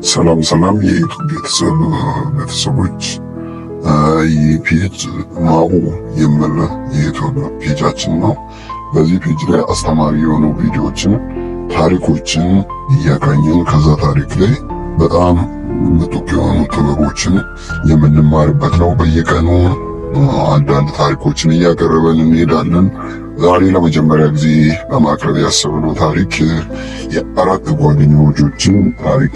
ሰላም ሰላም የዩቱብ ቤተሰቦች፣ ይህ ፔጅ ማኡ የሚል የዩቱብ ፔጃችን ነው። በዚህ ፔጅ ላይ አስተማሪ የሆኑ ቪዲዮዎችን፣ ታሪኮችን እያገኘን ከዛ ታሪክ ላይ በጣም ምጡቅ የሆኑ ጥበቦችን የምንማርበት ነው። በየቀኑ አንዳንድ ታሪኮችን እያቀረበን እንሄዳለን። ዛሬ ለመጀመሪያ ጊዜ ለማቅረብ ያሰብነው ታሪክ የአራት ጓደኛሞችን ታሪክ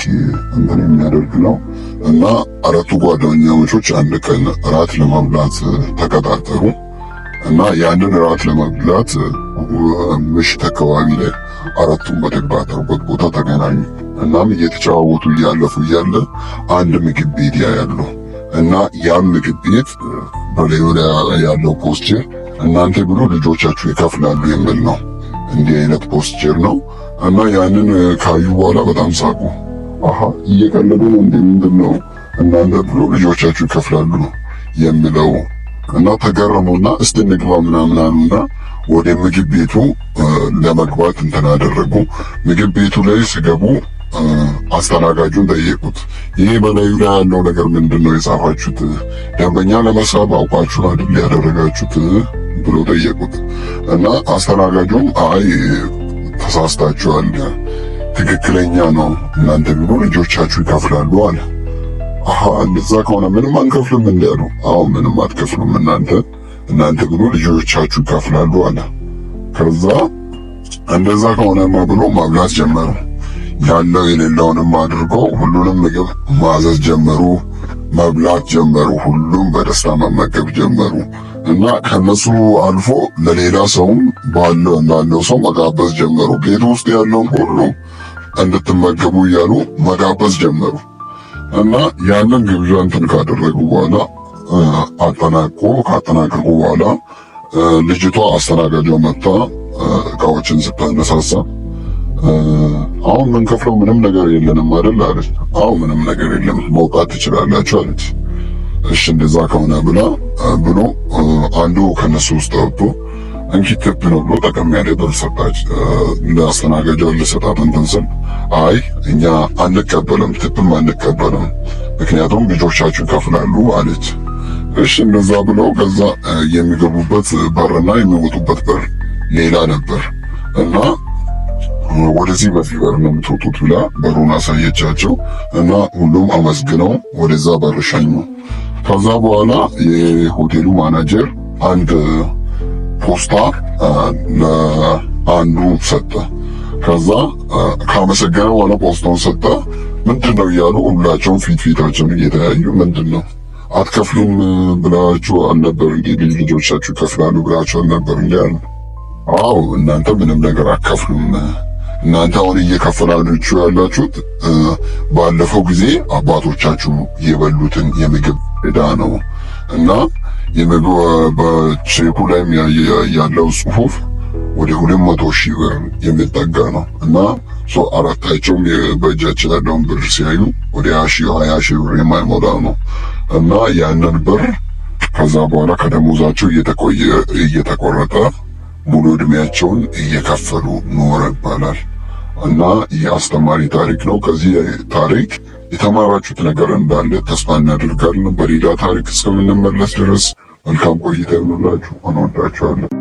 እንትን የሚያደርግ ነው እና አራቱ ጓደኛሞች አንድ ቀን እራት ለመብላት ተቀጣጠሩ እና ያንን እራት ለመብላት ምሽት አካባቢ ላይ አራቱም በተቀጣጠሩበት ቦታ ተገናኙ። እናም እየተጨዋወቱ እያለፉ እያለ አንድ ምግብ ቤት ያያሉ እና ያም ምግብ ቤት በላዩ ላይ ያለው ፖስቸር እናንተ ብሎ ልጆቻችሁ ይከፍላሉ የሚል ነው። እንዲህ አይነት ፖስቸር ነው እና ያንን ካዩ በኋላ በጣም ሳቁ። አሃ እየቀለዱ ነው እንዴ? ምንድን ነው እናንተ ብሎ ልጆቻችሁ ይከፍላሉ የሚለው እና ተገረሙና እስቲ እንግባ ምናምን አሉና ወደ ምግብ ቤቱ ለመግባት እንትን አደረጉ። ምግብ ቤቱ ላይ ሲገቡ አስተናጋጁን ጠየቁት። ይሄ በላዩ ላይ ያለው ነገር ምንድን ነው የጻፋችሁት? ደንበኛ ለመሳብ አውቃችሁ አይደል ያደረጋችሁት ብሎ ጠየቁት እና አስተናጋጁም አይ ተሳስታችኋል፣ ትክክለኛ ነው፣ እናንተ ቢሆኑ ልጆቻችሁ ይከፍላሉ አለ። አሃ እንደዛ ከሆነ ምንም አንከፍልም እንዳሉ፣ አዎ ምንም አትከፍሉም እናንተ ብሎ ልጆቻችሁ ይከፍላሉ አለ። ከዛ እንደዛ ከሆነማ ብሎ ማብላት ጀመሩ። ያለው የሌለውንም አድርገው ሁሉንም ምግብ ማዘዝ ጀመሩ፣ መብላት ጀመሩ። ሁሉም በደስታ መመገብ ጀመሩ እና ከነሱ አልፎ ለሌላ ሰውም ላለው ሰው መጋበዝ ጀመሩ። ቤት ውስጥ ያለውን ሁሉ እንድትመገቡ እያሉ መጋበዝ ጀመሩ እና ያንን ግብዣ እንትን ካደረጉ በኋላ ካጠናቀቁ በኋላ ልጅቷ አስተናጋጇ መጣ እቃዎችን ስታነሳሳ አሁን ምን ከፍለው ምንም ነገር የለንም አይደል አለች። አዎ ምንም ነገር የለም መውጣት ትችላላችሁ አለች። እሺ እንደዛ ከሆነ ብሎ አንዱ ከነሱ ውስጥ ወጥቶ እንኪ ትፕ ነው ብሎ ጠቀም ያለ ብር ሰጣች። ለአስተናጋጇ ልሰጣት እንትን ስል አይ እኛ አንቀበልም፣ ትፕም አንቀበልም፣ ምክንያቱም ልጆቻችሁ ይከፍላሉ አለች። እሺ እንደዛ ብለው ከዛ የሚገቡበት በርና የሚወጡበት በር ሌላ ነበር እና ወደዚህ በዚህ በር ነው የምትወጡት ብላ በሩን አሳየቻቸው እና ሁሉም አመስግነው ወደዛ በር ሸኙ። ከዛ በኋላ የሆቴሉ ማናጀር አንድ ፖስታ ለአንዱ ሰጠ። ከዛ ካመሰገነ በኋላ ፖስታውን ሰጠ። ምንድነው እያሉ ሁላቸውም ፊታቸውን እየተያዩ ምንድነው አትከፍሉም ብላችሁ አልነበር እንዴ? ልጆቻችሁ ይከፍላሉ ብላችሁ አልነበር እንዴ? አሉ። አዎ እናንተ ምንም ነገር አትከፍሉም፣ እናንተ አሁን እየከፈላችሁ ያላችሁት ባለፈው ጊዜ አባቶቻችሁ የበሉትን የምግብ ዕዳ ነው እና የምግብ በቼኩ ላይ ያለው ጽሑፍ ወደ 200,000 ብር የሚጠጋ ነው እና አራታቸውም በእጃቸው ያለውን ብር ሲያዩ ወደ 20,000 ብር የማይሞላ ነው እና ያንን ብር ከዛ በኋላ ከደሞዛቸው እየተቆረጠ ሙሉ እድሜያቸውን እየከፈሉ ኖረ ይባላል እና ይህ አስተማሪ ታሪክ ነው። ከዚህ ታሪክ የተማራችሁት ነገር እንዳለ ተስፋ እናደርጋለን። በሌላ ታሪክ እስከምንመለስ ድረስ መልካም ቆይታ ይሁንላችሁ። እንወዳችኋለን።